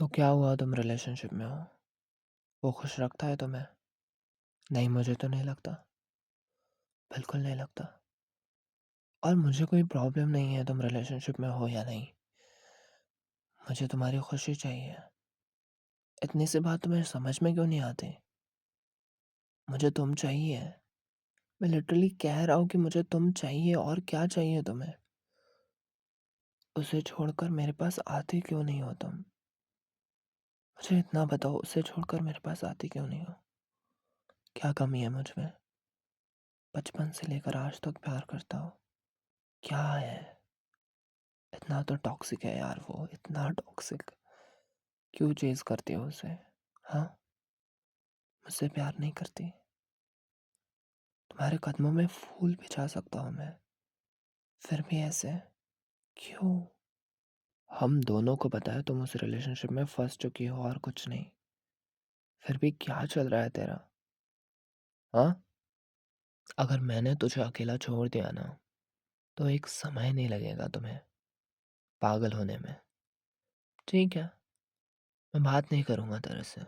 तो क्या हुआ तुम रिलेशनशिप में हो? वो खुश रखता है तुम्हें? नहीं, मुझे तो नहीं लगता। बिल्कुल नहीं लगता। और मुझे कोई प्रॉब्लम नहीं है तुम रिलेशनशिप में हो या नहीं। मुझे तुम्हारी खुशी चाहिए। इतनी सी बात तुम्हें समझ में क्यों नहीं आती? मुझे तुम चाहिए। मैं लिटरली कह रहा हूँ कि मुझे तुम चाहिए, और क्या चाहिए तुम्हें? उसे छोड़कर मेरे पास आते क्यों नहीं हो तुम? मुझे इतना बताओ, उसे छोड़कर मेरे पास आती क्यों नहीं हो? क्या कमी है मुझ में? बचपन से लेकर आज तक प्यार करता हो। क्या है? इतना तो टॉक्सिक है यार, वो इतना टॉक्सिक। क्यों चेज करती हो उसे? हाँ, मुझसे प्यार नहीं करती? तुम्हारे कदमों में फूल बिछा सकता हूँ मैं, फिर भी ऐसे क्यों? हम दोनों को पता है तुम उस रिलेशनशिप में फंस चुकी हो और कुछ नहीं। फिर भी क्या चल रहा है तेरा? हाँ, अगर मैंने तुझे अकेला छोड़ दिया ना, तो एक समय नहीं लगेगा तुम्हें पागल होने में। ठीक है, मैं बात नहीं करूँगा तेरे से।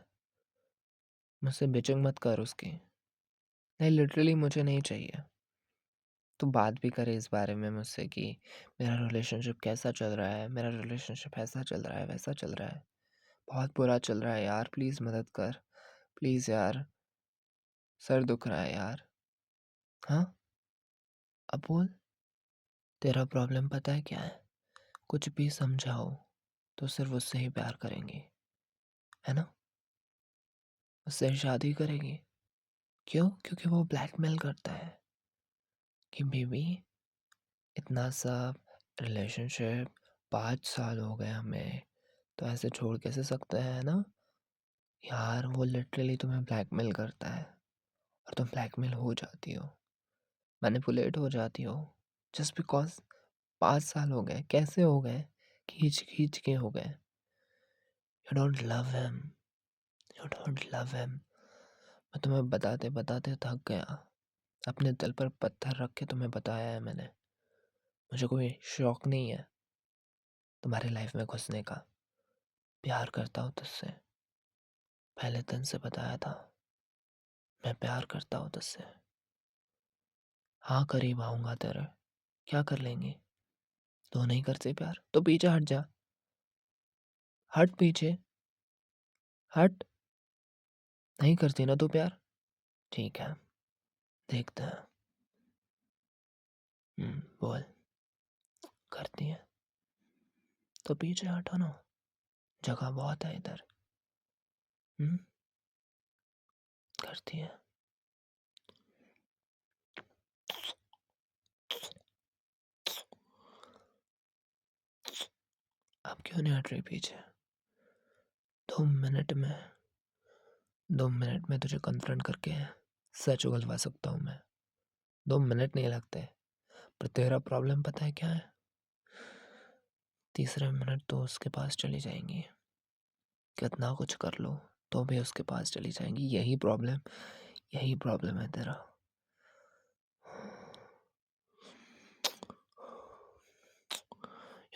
मुझसे बिचिंग मत कर उसकी। नहीं, लिटरली मुझे नहीं चाहिए। तू बात भी करे इस बारे में मुझसे कि मेरा रिलेशनशिप कैसा चल रहा है, मेरा रिलेशनशिप ऐसा चल रहा है, वैसा चल रहा है, बहुत बुरा चल रहा है यार, प्लीज़ मदद कर। प्लीज़ यार, सर दुख रहा है यार। हाँ, अब बोल, तेरा प्रॉब्लम पता है क्या है? कुछ भी समझाओ तो सिर्फ उससे ही प्यार करेंगी, है ना? उससे ही शादी करेगी। क्यों? क्योंकि वो ब्लैकमेल करता है कि बेबी, इतना सब रिलेशनशिप, 5 साल हो गए हमें, तो ऐसे छोड़ कैसे सकते हैं ना? यार वो लिटरली तुम्हें ब्लैकमेल करता है, और तुम ब्लैकमेल हो जाती हो, मैनिपुलेट हो जाती हो, जस्ट बिकॉज 5 साल हो गए। कैसे हो गए? खींच खींच के हो गए। You don't love him, you don't love him. मैं तुम्हें बताते बताते थक गया। अपने दिल पर पत्थर रख के तुम्हें बताया है मैंने। मुझे कोई शौक नहीं है तुम्हारी लाइफ में घुसने का। प्यार करता हूँ तुझसे, पहले दिन से बताया था। मैं प्यार करता हूँ तुझसे। हाँ, करीब आऊँगा तेरे। क्या कर लेंगे? तो नहीं करते प्यार तो पीछे हट जा। हट पीछे, हट। नहीं करती ना तू प्यार? ठीक है, देखते हैं। बोल, करती है तो पीछे हटो ना, जगह बहुत है इधर। हम्म करती है। अब क्यों नहीं हट रही पीछे? 2 मिनट में, 2 मिनट में तुझे कन्फ्रंट करके सच उगलवा सकता हूँ मैं। 2 मिनट नहीं लगते। पर तेरा प्रॉब्लम पता है क्या है? तीसरे मिनट तो उसके पास चली जाएंगी। कितना कुछ कर लो तो भी उसके पास चली जाएंगी। यही प्रॉब्लम है तेरा।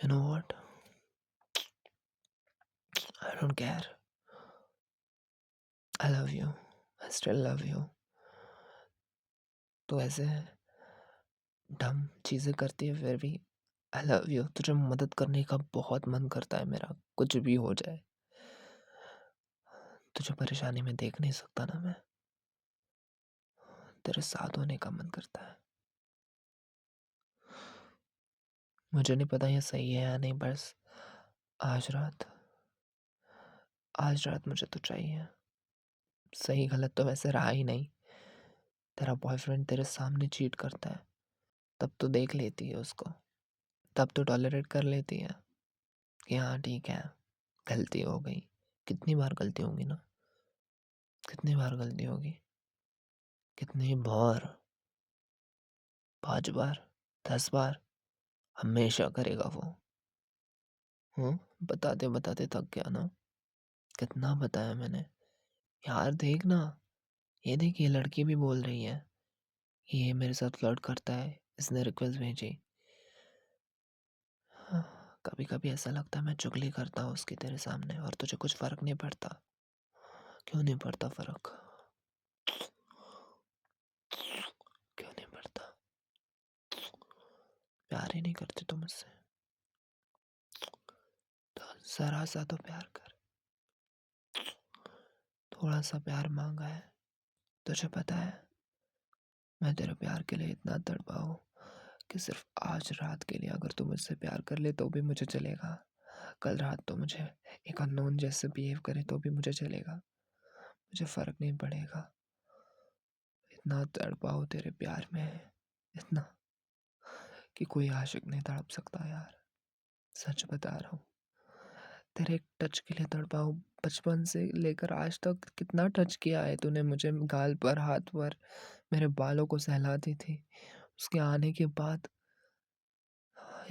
You know what? I don't care. I love you. I still love you. तो ऐसे डम चीज़ें करती है फिर भी आई लव यू। तुझे मदद करने का बहुत मन करता है मेरा, कुछ भी हो जाए। तुझे परेशानी में देख नहीं सकता ना मैं। तेरे साथ होने का मन करता है। मुझे नहीं पता ये सही है या नहीं, बस आज रात, आज रात मुझे तो चाहिए। सही गलत तो वैसे रहा ही नहीं। तेरा बॉयफ्रेंड तेरे सामने चीट करता है, तब तो देख लेती है उसको, तब तो टॉलरेट कर लेती है कि हाँ ठीक है, गलती हो गई। कितनी बार गलती होगी ना? कितनी बार गलती होगी? कितनी बार? 5 बार? 10 बार? हमेशा करेगा वो। बताते बताते थक गया ना। कितना बताया मैंने? यार देख ना, ये देख, ये लड़की भी बोल रही है कि ये मेरे साथ फ्लर्ट करता है, इसने रिक्वेस्ट भेजी। हाँ, कभी कभी ऐसा लगता है मैं चुगली करता हूँ उसकी तेरे सामने और तुझे कुछ फर्क नहीं पड़ता। क्यों नहीं पड़ता फर्क? क्यों नहीं पड़ता? प्यार ही नहीं करते तुम मुझसे? तो जरा सा तो प्यार कर। थोड़ा सा प्यार मांगा है। तुझे पता है मैं तेरे प्यार के लिए इतना तड़पा हूँ कि सिर्फ आज रात के लिए अगर तू मुझसे प्यार कर ले तो भी मुझे चलेगा। कल रात तो मुझे एक अननोन जैसे बिहेव करे तो भी मुझे चलेगा। मुझे फर्क नहीं पड़ेगा। इतना तड़पा हूँ तेरे प्यार में, इतना कि कोई आशिक नहीं तड़प सकता यार। सच बता रहा हूँ। तेरे एक टच के लिए तड़पा हूँ। बचपन से लेकर आज तक कितना टच किया है तूने मुझे, गाल पर, हाथ पर, मेरे बालों को सहलाती थी। उसके आने के बाद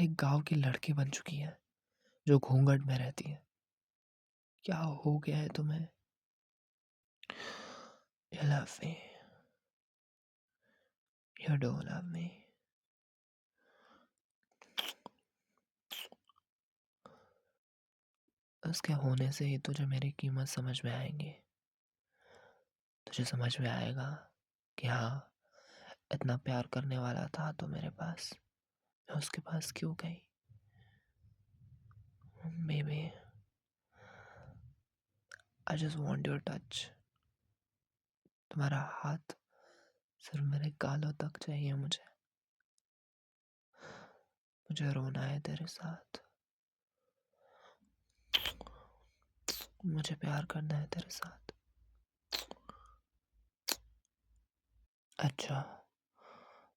एक गांव की लड़की बन चुकी है जो घूंघट में रहती है। क्या हो गया है तुम्हें? You love me. You do love me. उसके होने से ही तुझे मेरी कीमत समझ में आएंगी। तुझे समझ में आएगा कि हाँ, इतना प्यार करने वाला था तो मेरे पास, मैं उसके पास क्यों गई? Baby, I just want your touch. तुम्हारा हाथ सिर्फ मेरे गालों तक चाहिए मुझे। मुझे रोना है तेरे साथ। मुझे प्यार करना है तेरे साथ। अच्छा,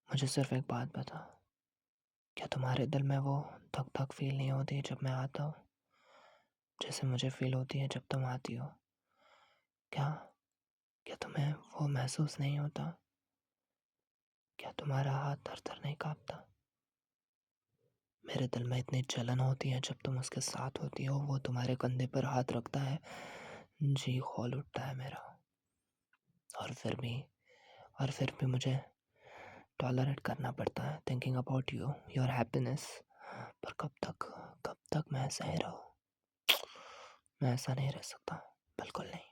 मुझे सिर्फ एक बात बता। क्या तुम्हारे दिल में वो धक धक फील नहीं होती जब मैं आता हूँ, जैसे मुझे फील होती है जब तुम आती हो? क्या क्या तुम्हें वो महसूस नहीं होता? क्या तुम्हारा हाथ थर थर नहीं कांपता? मेरे दिल में इतनी जलन होती है जब तुम उसके साथ होती हो। वो तुम्हारे कंधे पर हाथ रखता है, जी खौल उठता है मेरा। और फिर भी और फिर भी मुझे टॉलरेट करना पड़ता है, thinking about you, your happiness. पर कब तक मैं ऐसा ही रहूं? मैं ऐसा नहीं रह सकता, बिल्कुल नहीं।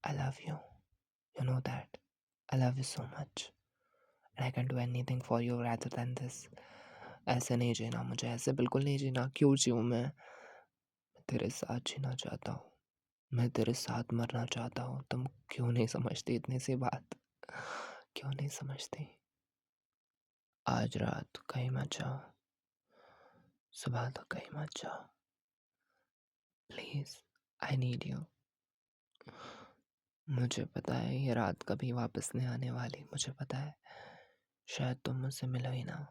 I love you, you know that. I love you so much and I can do anything for you rather than this. ऐसे नहीं जीना मुझे, ऐसे बिल्कुल नहीं जीना। क्यों जीऊँ मैं? तेरे साथ जीना चाहता हूँ, मैं तेरे साथ मरना चाहता हूँ। तुम क्यों नहीं समझती इतनी सी बात? क्यों नहीं समझती? आज रात कहीं मत जाओ, सुबह तक कहीं मत जाओ, प्लीज। I need you. मुझे पता है ये रात कभी वापस नहीं आने वाली। मुझे पता है शायद तुम मुझसे मिलो ही ना,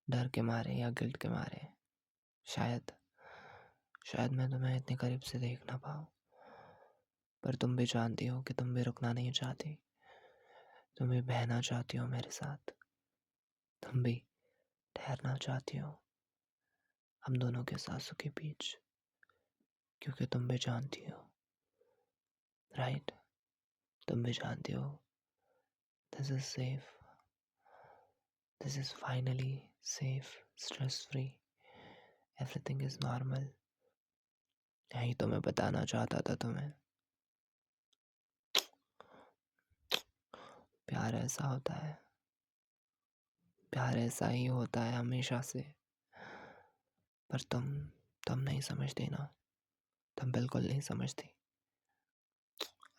डर के मारे या गिल्ट के मारे। शायद शायद मैं तुम्हें इतने करीब से देख ना पाऊँ। पर तुम भी जानती हो कि तुम भी रुकना नहीं चाहती। तुम भी बहना चाहती हो मेरे साथ। तुम भी ठहरना चाहती हो हम दोनों के सांसों के बीच। क्योंकि तुम भी जानती हो, राइट? तुम भी जानती हो this is safe, this is finally safe, stress free, everything is normal. यही तो मैं बताना चाहता था तुम्हें। प्यार ऐसा होता है, प्यार ऐसा ही होता है हमेशा से। पर तुम नहीं समझती ना, तुम बिल्कुल नहीं समझती।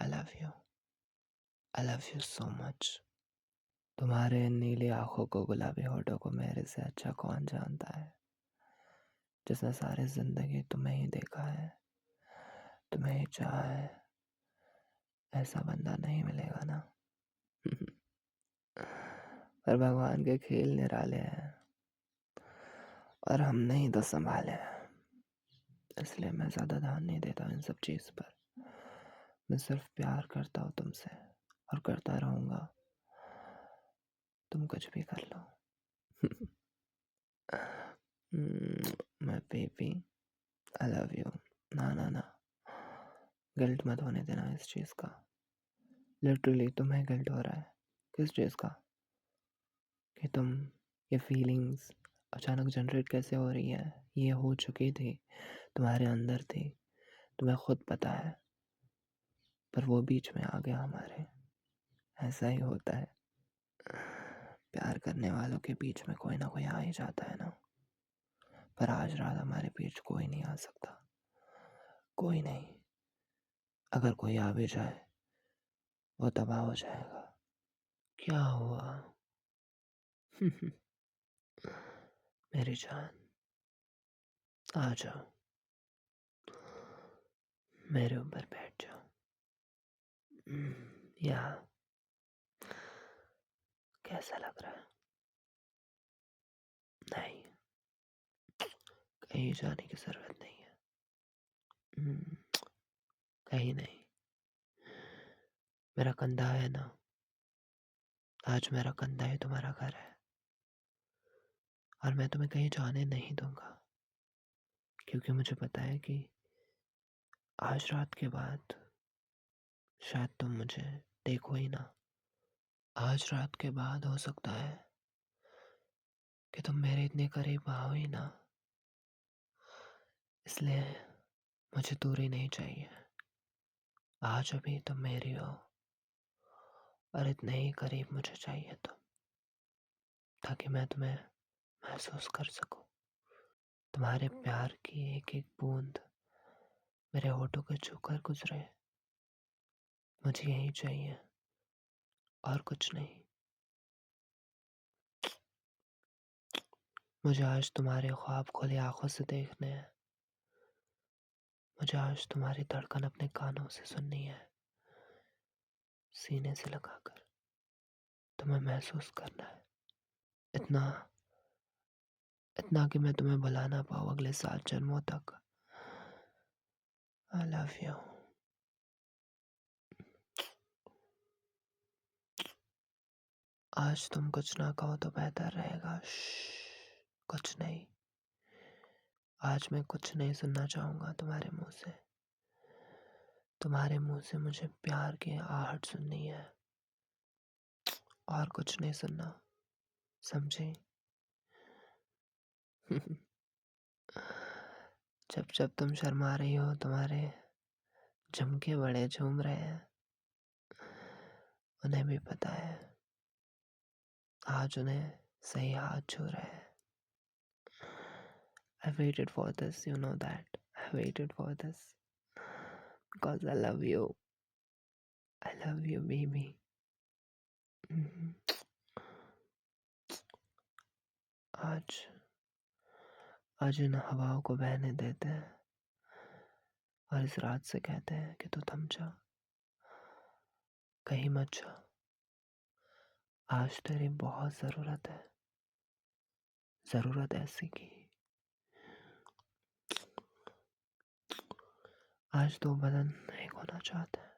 I love you, I love you so much. तुम्हारे नीली आंखों को, गुलाबी होठों को मेरे से अच्छा कौन जानता है? जिसने सारी जिंदगी तुम्हें ही देखा है, तुम्हें ही चाहा है, ऐसा बंदा नहीं मिलेगा ना। पर भगवान के खेल निराले हैं और हमने ही तो संभाले हैं। इसलिए मैं ज़्यादा ध्यान नहीं देता इन सब चीज़ पर। मैं सिर्फ प्यार करता हूँ तुमसे और करता रहूँगा। तुम कुछ भी कर लो। मैं बेबी, आई लव यू। ना ना ना, गिल्ट मत होने देना इस चीज़ का। लिटरली तुम्हें गिल्ट हो रहा है। किस चीज़ का? कि तुम ये फीलिंग्स अचानक जनरेट कैसे हो रही है? ये हो चुकी थी, तुम्हारे अंदर थी, तुम्हें खुद पता है, पर वो बीच में आ गया हमारे। ऐसा ही होता है, प्यार करने वालों के बीच में कोई ना कोई आ ही जाता है ना। पर आज रात हमारे बीच कोई नहीं आ सकता, कोई नहीं। अगर कोई आ भी जाए वो तबाह हो जाएगा। क्या हुआ? मेरी जान, आ जाओ, मेरे ऊपर बैठ जाओ। या कैसा लग रहा है? नहीं, कहीं जाने की जरूरत नहीं है। हम्म, कहीं नहीं। मेरा कंधा है ना, आज मेरा कंधा ही तुम्हारा घर है, और मैं तुम्हें कहीं जाने नहीं दूंगा, क्योंकि मुझे पता है कि आज रात के बाद शायद तुम मुझे देखो ही ना। आज रात के बाद हो सकता है कि तुम मेरे इतने करीब आओ ही ना, इसलिए मुझे दूरी नहीं चाहिए। आज अभी तुम मेरी हो, और इतने ही करीब मुझे चाहिए तुम, ताकि मैं तुम्हें महसूस कर सकूं। तुम्हारे प्यार की एक एक बूंद मेरे होठों के छूकर गुजरे। मुझे यही चाहिए और कुछ नहीं। मुझे आज तुम्हारे ख्वाब खुली आंखों से देखने हैं। मुझे आज तुम्हारी धड़कन अपने कानों से सुननी है, सीने से लगाकर तुम्हें महसूस करना है। इतना इतना कि मैं तुम्हें भुला ना पाऊँ अगले 7 जन्मों तक। I love you. आज तुम कुछ ना कहो तो बेहतर रहेगा। कुछ नहीं। आज मैं कुछ नहीं सुनना चाहूंगा तुम्हारे मुंह से। तुम्हारे मुंह से मुझे प्यार की आहट सुननी है, और कुछ नहीं सुनना, समझी? जब जब तुम शर्मा रही हो, तुम्हारे झुमके बड़े झूम रहे हैं। उन्हें भी पता है, आज उन्हें सही हाथ छू रहे हैं। I waited for this, you know that. I waited for this because I love you. I love you, baby. हम्म, आज आज इन हवाओं को बहने देते हैं, और इस रात से कहते हैं कि तू थम जा, कहीं मत जा। आज तेरी बहुत ज़रूरत है, ज़रूरत ऐसी की आज दो बदन एक होना चाहते हैं।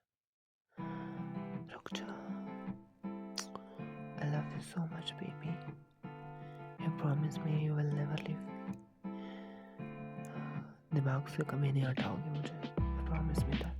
रुक जा। I love you so much, baby. You promise me you will never leave me. दिमाग से कभी नहीं हटाओगे मुझे। I promise me that.